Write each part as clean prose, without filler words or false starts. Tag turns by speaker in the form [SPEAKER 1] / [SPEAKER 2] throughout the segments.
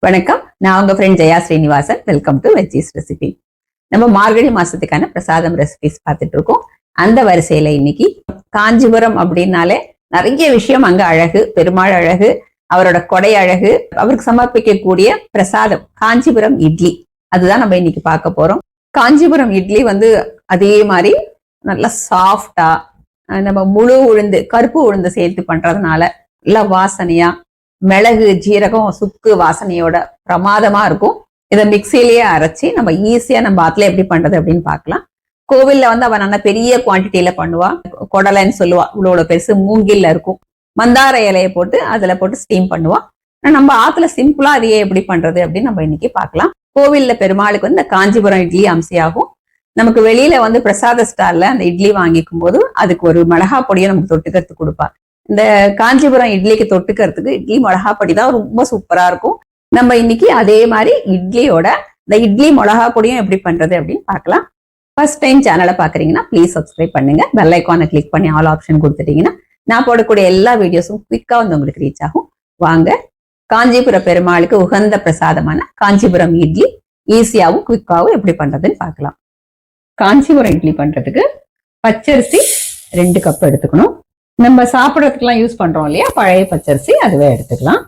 [SPEAKER 1] வணக்கம். நான் உங்க friend Jaya Srinivasan. Welcome to veggies recipe. நம்ம மார்கழி மாசத்துக்கான பிரசாதம் ரெசிபிஸ் பார்த்துட்டு இருக்கோம். அந்த வரிசையில இன்னைக்கு காஞ்சிபுரம் அப்படின்னாலே நிறைய விஷயம் அங்க அழகு. பெருமாள் அழகு, அவரோட கொடை அழகு, அவருக்கு சமர்ப்பிக்கக்கூடிய பிரசாதம் காஞ்சிபுரம் இட்லி. அதுதான் நம்ம இன்னைக்கு பார்க்க போறோம். காஞ்சிபுரம் இட்லி அதே மாதிரி நல்லா சாஃப்டா, நம்ம முழு உளுந்து, கருப்பு உளுந்து சேர்த்து பண்றதுனால நல்லா வாசனையா, மிளகு, ஜீரகம், சுக்கு வாசனையோட பிரமாதமா இருக்கும். இதை மிக்சிலேயே அரைச்சி நம்ம ஈஸியா நம்ம ஆத்துல எப்படி பண்றது அப்படின்னு பார்க்கலாம். கோவில்ல அவன் நல்ல பெரிய குவான்டிட்டியில பண்ணுவா. கொடலைன்னு சொல்லுவா, இவ்வளோ பெருசு மூங்கில்ல இருக்கும். மந்தார இலையை போட்டு அதுல போட்டு ஸ்டீம் பண்ணுவா. நம்ம ஆத்துல சிம்பிளா அதையே எப்படி பண்றது அப்படின்னு நம்ம இன்னைக்கு பார்க்கலாம். கோவில்ல பெருமாளுக்கு இந்த காஞ்சிபுரம் இட்லி அம்சையாகும். நமக்கு வெளியில பிரசாத ஸ்டால்ல அந்த இட்லி வாங்கிக்கும் போது அதுக்கு ஒரு மிளகா பொடியை நமக்கு தொட்டுக்கிறதுக்கு கொடுப்பா. இந்த காஞ்சிபுரம் இட்லிக்கு தொட்டுக்கிறதுக்கு இட்லி மிளகா பொடி தான் ரொம்ப சூப்பரா இருக்கும். நம்ம இன்னைக்கு அதே மாதிரி இட்லியோட இந்த இட்லி மிளகா பொடியும் எப்படி பண்றது அப்படின்னு பார்க்கலாம். ஃபர்ஸ்ட் டைம் சேனலை பாக்குறீங்கன்னா ப்ளீஸ் சப்ஸ்கிரைப் பண்ணுங்க. பெல் ஐக்கானை கிளிக் பண்ணி ஆல் ஆப்ஷன் கொடுத்துட்டீங்கன்னா நான் போடக்கூடிய எல்லா வீடியோஸும் குவிக்கா உங்களுக்கு ரீச் ஆகும். வாங்க, காஞ்சிபுரம் பெருமாளுக்கு உகந்த பிரசாதமான காஞ்சிபுரம் இட்லி ஈஸியாவும் குவிக்காவும் எப்படி பண்றதுன்னு பார்க்கலாம். காஞ்சிபுரம் இட்லி பண்றதுக்கு பச்சரிசி 2 கப் எடுத்துக்கணும். நம்ம சாப்பிட்றதுக்கெல்லாம் யூஸ் பண்றோம் இல்லையா, பழைய பச்சரிசி, அதுவே எடுத்துக்கலாம்.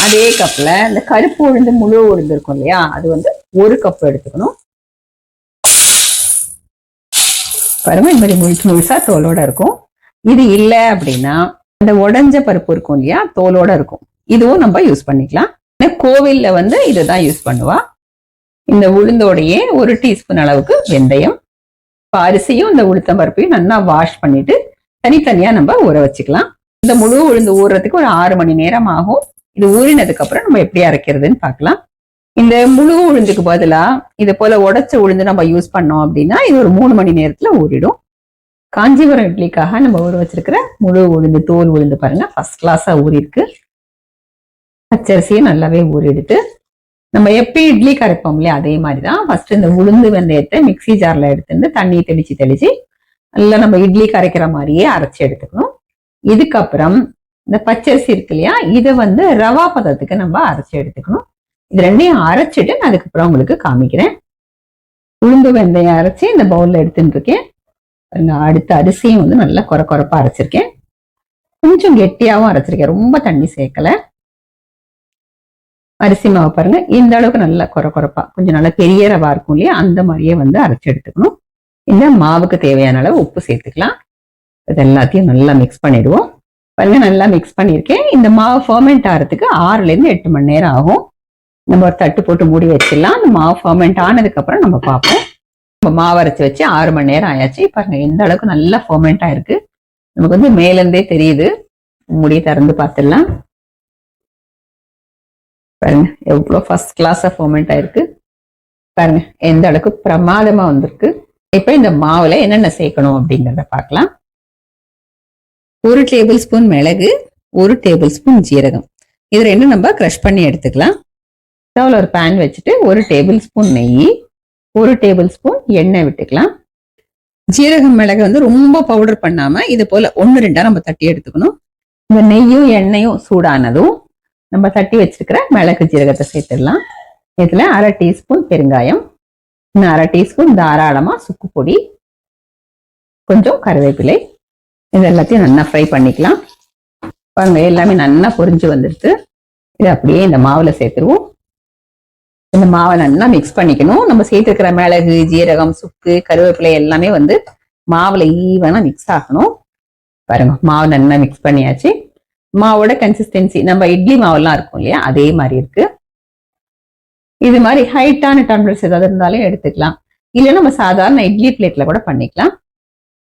[SPEAKER 1] அதே கப்ல இந்த கருப்பு உளுந்து, முழு உளுந்து இருக்கும் இல்லையா, அது 1 கப் எடுத்துக்கணும். பாருங்க, இந்த மாதிரி முழுசா தோலோட இருக்கும். இது இல்லை அப்படின்னா இந்த உடஞ்ச பருப்பு இருக்கும் இல்லையா, தோலோட இருக்கும், இதுவும் நம்ம யூஸ் பண்ணிக்கலாம். கோவில்ல இதுதான் யூஸ் பண்ணுவா. இந்த உளுந்தோடையே 1 டீஸ்பூன் அளவுக்கு வெந்தயம், அரிசியும் இந்த உளுத்தம் பருப்பையும் நல்லா வாஷ் பண்ணிட்டு தனித்தனியா நம்ம ஊற வச்சுக்கலாம். இந்த முழு உளுந்து ஊறுறதுக்கு ஒரு 6 மணி நேரம் ஆகும். இது ஊறினதுக்கு அப்புறம் நம்ம எப்படி அரைக்கிறதுன்னு பார்க்கலாம். இந்த முழு உளுந்துக்கு பதிலா இது போல உடைச்ச உளுந்து நம்ம யூஸ் பண்ணோம் அப்படின்னா இது ஒரு 3 மணி நேரத்துல ஊறிடும். காஞ்சிபுரம் இட்லிக்காக நம்ம ஊற வச்சிருக்கிற முழு உளுந்து, தோல் உளுந்து பாருங்க, ஃபர்ஸ்ட் கிளாஸா ஊறி இருக்கு. பச்சரிசியும் நல்லாவே ஊறிடுட்டு நம்ம எப்படி இட்லி கரைப்போம் இல்லையா, அதே மாதிரிதான் ஃபர்ஸ்ட் இந்த உளுந்து வெந்தயத்தை மிக்சி ஜார்ல எடுத்துட்டு தண்ணி தெளிச்சு நல்லா நம்ம இட்லி கரைக்கிற மாதிரியே அரைச்சி எடுத்துக்கணும். இதுக்கப்புறம் இந்த பச்சரிசி இருக்கு இல்லையா, இதை ரவா பதத்துக்கு நம்ம அரைச்சி எடுத்துக்கணும். இது ரெண்டையும் அரைச்சிட்டு நான் அதுக்கப்புறம் உங்களுக்கு காமிக்கிறேன். உளுந்து வெந்தயம் அரைச்சி இந்த பவுல்ல எடுத்துட்டு இருக்கேன். அடுத்த அரிசியும் நல்லா கொரப்பா அரைச்சிருக்கேன். கொஞ்சம் கெட்டியாவும் அரைச்சிருக்கேன், ரொம்ப தண்ணி சேர்க்கல. அரிசி மாவு பாருங்க, இந்த அளவுக்கு நல்லா கொரப்பா, கொஞ்சம் நல்லா பெரிய ரவா இருக்கும் இல்லையா, அந்த மாதிரியே அரைச்சி எடுத்துக்கணும். இந்த மாவுக்கு தேவையான அளவு உப்பு சேர்த்துக்கலாம். இது எல்லாத்தையும் நல்லா மிக்ஸ் பண்ணிடுவோம். பாருங்க, நல்லா மிக்ஸ் பண்ணியிருக்கேன். இந்த மாவு ஃபர்மெண்ட் ஆகிறதுக்கு 6 to 8 மணி நேரம் ஆகும். நம்ம ஒரு தட்டு போட்டு மூடி வச்சிடலாம். அந்த மாவு ஃபர்மெண்ட் ஆனதுக்கு அப்புறம் நம்ம பார்ப்போம். நம்ம மாவு அரைச்சி வச்சு 6 மணி நேரம் ஆயாச்சு. பாருங்க, எந்த அளவுக்கு நல்லா ஃபர்மெண்ட் ஆயிருக்கு நமக்கு மேலேருந்தே தெரியுது. மூடி திறந்து பார்த்துடலாம். பாருங்க, எவ்வளோ ஃபர்ஸ்ட் கிளாஸா ஃபர்மெண்ட் ஆயிருக்கு. பாருங்க எந்த அளவுக்கு பிரமாதமா வந்திருக்கு. இப்ப இந்த மாவுல என்னென்ன சேர்க்கணும் அப்படிங்கிறத பார்க்கலாம். 1 டேபிள் ஸ்பூன் மிளகு, 1 டேபிள் ஸ்பூன் ஜீரகம், இது ரெண்டும் நம்ம கிரஷ் பண்ணி எடுத்துக்கலாம். ஸ்டவ்ல ஒரு பேன் வச்சுட்டு 1 டேபிள் ஸ்பூன் நெய், 1 டேபிள் ஸ்பூன் எண்ணெய் விட்டுக்கலாம். ஜீரகம் மிளகு ரொம்ப பவுடர் பண்ணாம இது போல 1-2 நம்ம தட்டி எடுத்துக்கணும். இந்த நெய்யும் எண்ணெயும் சூடானதும் நம்ம தட்டி வச்சிருக்கிற மிளகு ஜீரகத்தை சேர்த்துடலாம். இதுல 1/2 டீஸ்பூன் பெருங்காயம், 1/2 டீஸ்பூன் தாராளமா சுக்கு பொடி, கொஞ்சம் கருவேப்பிலை, இது எல்லாத்தையும் நல்லா ஃப்ரை பண்ணிக்கலாம். பாருங்க, எல்லாமே நல்லா பொரிஞ்சு வந்துடுது. இது அப்படியே இந்த மாவுல சேர்த்துருவோம். இந்த மாவை நல்லா மிக்ஸ் பண்ணிக்கணும். நம்ம சேர்த்துருக்கிற மிளகு, ஜீரகம், சுக்கு, கருவேப்பிலை எல்லாமே மாவுல ஈவனா மிக்ஸ் ஆகணும். பாருங்க, மாவு நல்லா மிக்ஸ் பண்ணியாச்சு. மாவோட கன்சிஸ்டன்சி நம்ம இட்லி மாவெல்லாம் இருக்கும் இல்லையா, அதே மாதிரி இருக்கு. இது மாதிரி ஹைட்டான டம்ளர்ஸ் ஏதாவது இருந்தாலும் எடுத்துக்கலாம். இல்ல நம்ம சாதாரண இட்லி பிளேட்ல கூட பண்ணிக்கலாம்.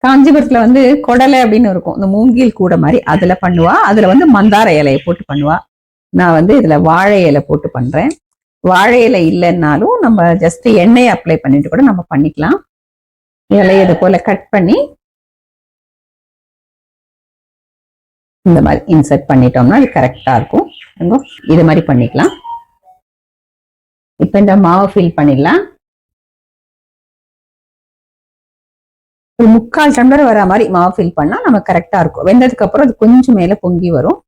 [SPEAKER 1] காஞ்சிபுரத்துல கொடலை அப்படின்னு இருக்கும், இந்த மூங்கில் கூட மாதிரி, அதுல பண்ணுவா. அதுல மந்தார இலையை போட்டு பண்ணுவா. நான் இதுல வாழை இலை போட்டு பண்றேன். வாழை இலை இல்லைன்னாலும் நம்ம ஜஸ்ட் எண்ணெய் அப்ளை பண்ணிட்டு கூட நம்ம பண்ணிக்கலாம். இலையை இது போல கட் பண்ணி இந்த மாதிரி இன்சர்ட் பண்ணிட்டோம்னா இது கரெக்டா இருக்கும். இது மாதிரி பண்ணிக்கலாம். இப்ப இந்த மாவை ஃபில் பண்ணிடலாம். ஒரு 3/4 டம்ளர் வர மாதிரி மாவு ஃபில் பண்ணா நமக்கு கரெக்டா இருக்கும். வெந்ததுக்கு அப்புறம் அது கொஞ்சம் மேல பொங்கி வரும்.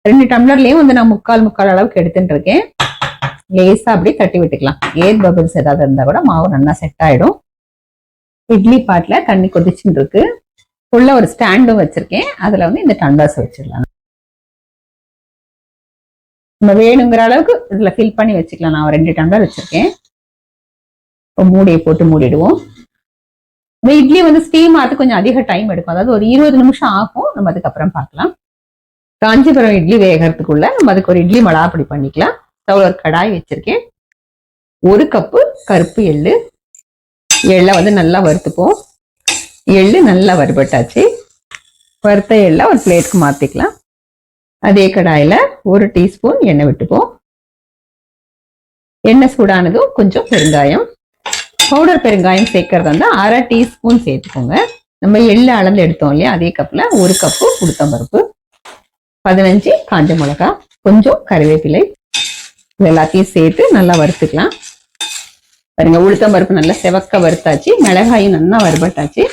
[SPEAKER 1] 2 டம்ளர்லயும் வந்து நான் முக்கால் அளவுக்கு எடுத்துட்டு இருக்கேன். லேசா அப்படி தட்டி விட்டுக்கலாம். ஏர் பபிள்ஸ் ஏதாவது இருந்தா கூட மாவு நல்லா செட் ஆயிடும். இட்லி பாட்ல தண்ணி கொதிச்சுட்டு இருக்கு. உள்ள ஒரு ஸ்டாண்டும் வச்சிருக்கேன். அதுல வந்து இந்த டம்ளர்ஸ் வச்சிடலாம். நம்ம வேணுங்கிற அளவுக்கு இதுல ஃபில் பண்ணி வச்சுக்கலாம். நான் 2 டம்ளர் வச்சிருக்கேன். மூடியை போட்டு மூடிடுவோம். இந்த இட்லி வந்து ஸ்டீம் ஆகிறது கொஞ்சம் அதிக டைம் எடுக்கும். அதாவது ஒரு 20 நிமிஷம் ஆகும். நம்ம அதுக்கப்புறம் பார்க்கலாம். காஞ்சிபுரம் இட்லி வேகிறதுக்குள்ள நம்ம அதுக்கு ஒரு இட்லி மலாப்பொடி பண்ணிக்கலாம். ஒரு கடாய் வச்சிருக்கேன். 1 கப்பு கருப்பு எள்ளு. எள்ளை வந்து நல்லா வறுத்துப்போம். எள்ளு நல்லா வறுபட்டாச்சு. வறுத்த எள்ளை ஒரு பிளேட்டுக்கு மாத்திக்கலாம். அதே கடாயில 1 டீஸ்பூன் எண்ணெய் விட்டுப்போம். எண்ணெய் சூடானதும் கொஞ்சம் பெருங்காயம், பவுடர் பெருங்காயம் சேர்க்கறதா இருந்தா 1/2 டீஸ்பூன் சேர்த்துக்கோங்க. நம்ம எள்ளு அளந்து எடுத்தோம் இல்லையா, அதே கப்ல 1 கப்பு உளுத்தம்பருப்பு, 15 காஞ்ச மிளகாய், கொஞ்சம் கறிவேப்பிலை, இது எல்லாத்தையும் சேர்த்து நல்லா வறுத்துக்கலாம். பாருங்க, உளுத்தம்பருப்பு நல்லா செவக்க வறுத்தாச்சு, மிளகாயும் நல்லா வறுபட்டாச்சு.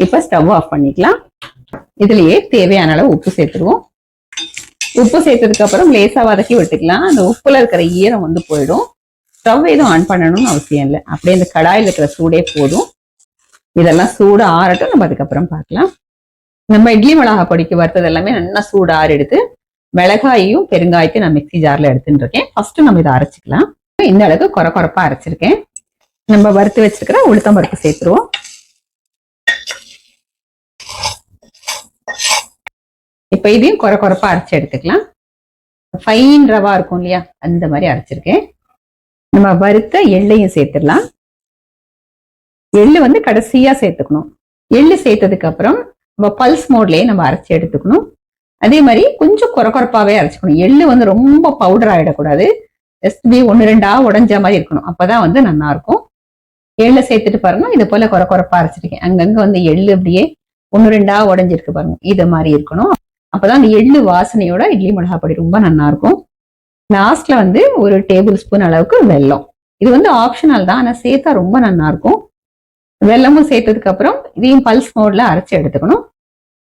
[SPEAKER 1] இப்ப ஸ்டவ் ஆஃப் பண்ணிக்கலாம். இதுலயே தேவையான அளவு உப்பு சேர்த்துருவோம். உப்பு சேர்த்ததுக்கு அப்புறம் லேசா வதக்கி விட்டுக்கலாம். அந்த உப்புல இருக்கிற ஈரம் வந்து போயிடும். ஸ்டவ் எதுவும் ஆன் பண்ணணும்னு அவசியம் இல்லை. அப்படியே இந்த கடாயில் இருக்கிற சூடே போதும். இதெல்லாம் சூடு ஆறட்டும், நம்ம அதுக்கப்புறம் பார்க்கலாம். நம்ம இட்லி மிளகாய் பொடிக்கு வறுத்தது எல்லாமே நல்லா சூடு ஆறிடுது. மிளகாயையும் பெருங்காயத்தையும் நான் மிக்சி ஜார்ல எடுத்துட்டு இருக்கேன். ஃபர்ஸ்ட் நம்ம இதை அரைச்சிக்கலாம். இந்த அளவுக்கு கொரப்பா அரைச்சிருக்கேன். நம்ம வறுத்து வச்சிருக்கிற உளுத்தம் பருப்பு சேர்த்துருவோம். இப்ப இதையும் கொரப்பா அரைச்சு எடுத்துக்கலாம். ஃபைன் ரவா இருக்கும் இல்லையா, அந்த மாதிரி அரைச்சிருக்கேன். நம்ம வறுத்த எள்ளையும் சேர்த்துடலாம். எள்ளு வந்து கடைசியா சேர்த்துக்கணும். எள்ளு சேர்த்ததுக்கு அப்புறம் நம்ம பல்ஸ் மோட்லயே நம்ம அரைச்சி எடுத்துக்கணும். அதே மாதிரி கொஞ்சம் கொரப்பாவே அரைச்சிக்கணும். எள்ளு வந்து ரொம்ப பவுடர் ஆயிடக்கூடாது. ஜஸ்ட் 1-2 உடஞ்ச மாதிரி இருக்கணும். அப்பதான் வந்து நல்லா இருக்கும். எள்ளு சேர்த்துட்டு பாருங்க, இது போல கொரப்பா அரைச்சிருக்கேன். அங்கங்க வந்து எள்ளு அப்படியே 1-2 உடஞ்சிருக்கு பாருங்க, இது மாதிரி இருக்கணும். அப்பதான் அந்த எள்ளு வாசனையோட இட்லி மிளகாய் பொடி ரொம்ப நல்லா இருக்கும். லாஸ்ட்ல வந்து 1 டேபிள் ஸ்பூன் அளவுக்கு வெல்லம். இது வந்து ஆப்ஷனல் தான், ஆனா சேர்த்தா ரொம்ப நல்லா இருக்கும். வெல்லமும் சேர்த்ததுக்கு அப்புறம் இதையும் பல்ஸ் மோட்ல அரைச்சு எடுத்துக்கணும்.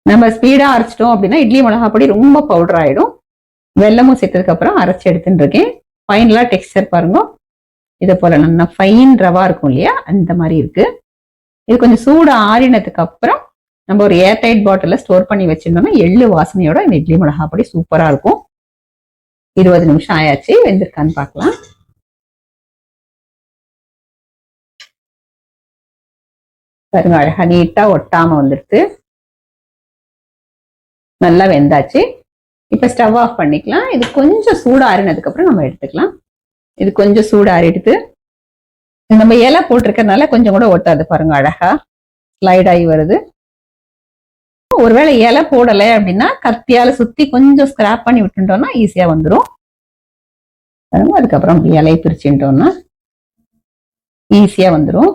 [SPEAKER 1] நம்ம ஸ்பீடா அரைச்சிட்டோம் அப்படின்னா இட்லி மிளகாய் பொடி ரொம்ப பவுடர் ஆயிடும். வெல்லமும் சேர்த்ததுக்கு அப்புறம் அரைச்சு எடுத்துட்டு இருக்கேன். ஃபைனலா டெக்ஸ்டர் பாருங்க, இதை போல நல்லா ஃபைன் ரவா இருக்கும் இல்லையா, அந்த மாதிரி இருக்கு. இது கொஞ்சம் சூடு ஆறினதுக்கு அப்புறம் நம்ம ஒரு ஏர்டைட் பாட்டில ஸ்டோர் பண்ணி வச்சிருந்தோம்னா எள்ளு வாசனையோட இந்த இட்லி மிளகாய் பொடி சூப்பரா இருக்கும். 20 நிமிஷம் ஆயாச்சு, வெந்திருக்கான்னு பார்க்கலாம். பாருங்க, அழகா நீட்டா ஒட்டாம வந்துடுது. நல்லா வெந்தாச்சு. இப்ப ஸ்டவ் ஆஃப் பண்ணிக்கலாம். இது கொஞ்சம் சூடு ஆறினதுக்கு அப்புறம் நம்ம எடுத்துக்கலாம். இது கொஞ்சம் சூடு ஆறிடுது. நம்ம இலை போட்டிருக்கறதுனால கொஞ்சம் கூட ஒட்டாது. பாருங்க, அழகா ஸ்லைட் ஆகி வருது. ஒருவேளை இலை போடலை அப்படின்னா கத்தியால சுத்தி கொஞ்சம் ஸ்கிராப் பண்ணி விட்டுட்டோம்னா ஈஸியா வந்துடும். அதுக்கப்புறம் இலையை பிரிச்சுட்டோம்னா ஈஸியா வந்துடும்.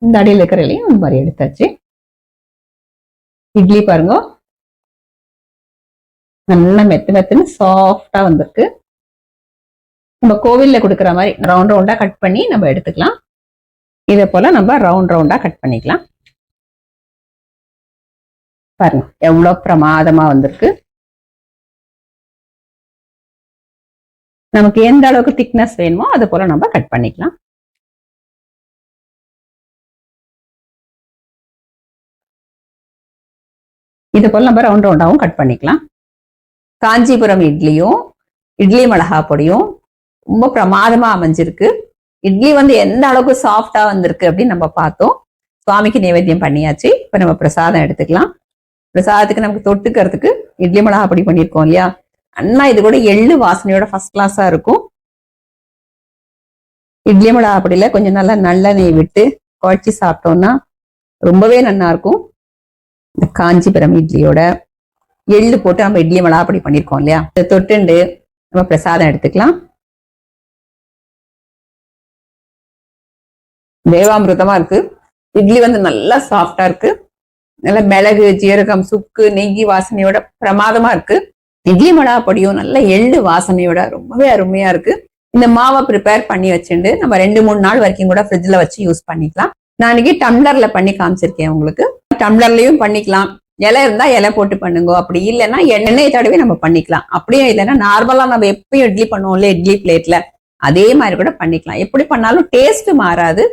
[SPEAKER 1] இந்த அடியில் இருக்கிற இலையும் இந்த மாதிரி எடுத்தாச்சு. இட்லி பாருங்க, நல்லா மெத்துன்னு சாஃப்டா வந்திருக்கு. நம்ம கோவில்ல கொடுக்குற மாதிரி ரவுண்ட் ரவுண்டா கட் பண்ணி நம்ம எடுத்துக்கலாம். இதே போல நம்ம ரவுண்ட் ரவுண்டா கட் பண்ணிக்கலாம். பாருங்க எவ்வளவு பிரமாதமா வந்திருக்கு. நமக்கு எந்த அளவுக்கு திக்னஸ் வேணுமோ அது போல நம்ம கட் பண்ணிக்கலாம். இது போல நம்ம ரவுண்ட் ரவுண்டாவும் கட் பண்ணிக்கலாம். காஞ்சிபுரம் இட்லியும் இட்லி மிளகாய் பொடியும் ரொம்ப பிரமாதமா அமைஞ்சிருக்கு. இட்லி வந்து எந்த அளவுக்கு சாஃப்டா வந்திருக்கு அப்படின்னு நம்ம பார்த்தோம். சுவாமிக்கு நைவேத்தியம் பண்ணியாச்சு. இப்ப நம்ம பிரசாதம் எடுத்துக்கலாம். பிரசாதத்துக்கு நமக்கு தொட்டுக்கிறதுக்கு இட்லி மிளகாய் பொடி பண்ணியிருக்கோம் இல்லையா, அண்ணா இது கூட எள்ளு வாசனையோட ஃபர்ஸ்ட் கிளாஸா இருக்கும். இட்லி மிளகாய் பொடியில கொஞ்சம் நல்லா நல்லெண்ணெய் விட்டு குழச்சி சாப்பிட்டோம்னா ரொம்பவே நல்லா இருக்கும். இந்த காஞ்சிபுரம் இட்லியோட எள்ளு போட்டு நம்ம இட்லி மிளகாய் பொடி பண்ணியிருக்கோம் இல்லையா, இதை தொட்டுண்டு நம்ம பிரசாதம் எடுத்துக்கலாம். தேவாமிருதமா இருக்கு. இட்லி வந்து நல்லா சாஃப்டா இருக்கு. நல்லா மிளகு, ஜீரகம், சுக்கு, நெய் வாசனையோட பிரமாதமா இருக்கு. இட்லி மிளகாய் பொடியும் நல்ல எள்ளு வாசனையோட ரொம்பவே அருமையா இருக்கு. இந்த மாவை ப்ரிப்பேர் பண்ணி வச்சுட்டு நம்ம 2-3 நாள் வரைக்கும் கூட ஃப்ரிட்ஜ்ல வச்சு யூஸ் பண்ணிக்கலாம். நான் இன்னைக்கு டம்ளர்ல பண்ணி காமிச்சிருக்கேன் உங்களுக்கு. டம்ளர்லயும் பண்ணிக்கலாம், இலை இருந்தா இலை போட்டு பண்ணுங்க, அப்படி இல்லைன்னா எண்ணெய் தடவி நம்ம பண்ணிக்கலாம். அப்படியே இல்லைன்னா நார்மலா நம்ம எப்பயும் இட்லி பண்ணுவோம்ல இட்லி பிளேட்ல, அதே மாதிரி கூட பண்ணிக்கலாம். எப்படி பண்ணாலும் டேஸ்ட் மாறாது.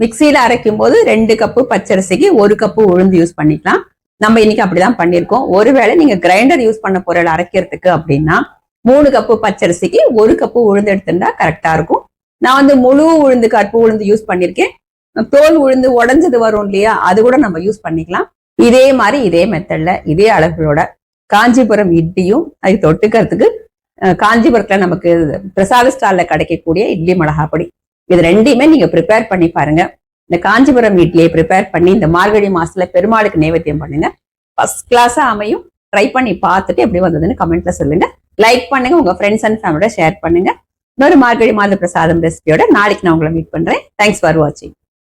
[SPEAKER 1] மிக்சியில அரைக்கும் போது 2 கப்பு பச்சரிசிக்கு 1 கப்பு உளுந்து யூஸ் பண்ணிக்கலாம். நம்ம இன்னைக்கு அப்படிதான் பண்ணிருக்கோம். ஒருவேளை நீங்க கிரைண்டர் யூஸ் பண்ண போற அரைக்கிறதுக்கு அப்படின்னா 3 கப்பு பச்சரிசிக்கு 1 கப்பு உளுந்து எடுத்துட்டா கரெக்டா இருக்கும். நான் வந்து முழு உளுந்து கருப்பு உளுந்து யூஸ் பண்ணிருக்கேன். தோல் உளுந்து உடஞ்சது வரும் இல்லையா, அது கூட நம்ம யூஸ் பண்ணிக்கலாம். இதே மாதிரி இதே மெத்தட்ல இதே அளவுகளோட காஞ்சிபுரம் இட்லியும் அது தொட்டுக்கிறதுக்கு காஞ்சிபுரத்துல நமக்கு பிரசாத ஸ்டால்ல கிடைக்கக்கூடிய இட்லி மிளகாப்பொடி, இது ரெண்டையுமே நீங்க ப்ரிப்பேர் பண்ணி பாருங்க. இந்த காஞ்சிபுரம் இட்லியை ப்ரிப்பேர் பண்ணி இந்த மார்கழி மாசத்துல பெருமாளுக்கு நைவேத்தியம் பண்ணுங்க. ஃபர்ஸ்ட் கிளாஸா அமையும். ட்ரை பண்ணி பார்த்துட்டு எப்படி வந்ததுன்னு கமெண்ட்ல சொல்லுங்க. லைக் பண்ணுங்க, உங்க ஃப்ரெண்ட்ஸ் அண்ட் ஃபேமிலியோட ஷேர் பண்ணுங்க. இன்னொரு மார்கழி மாத பிரசாதம் ரெசிபியோட நாளைக்கு நான் உங்களை மீட் பண்றேன். தேங்க்ஸ் ஃபார் வாட்சிங்.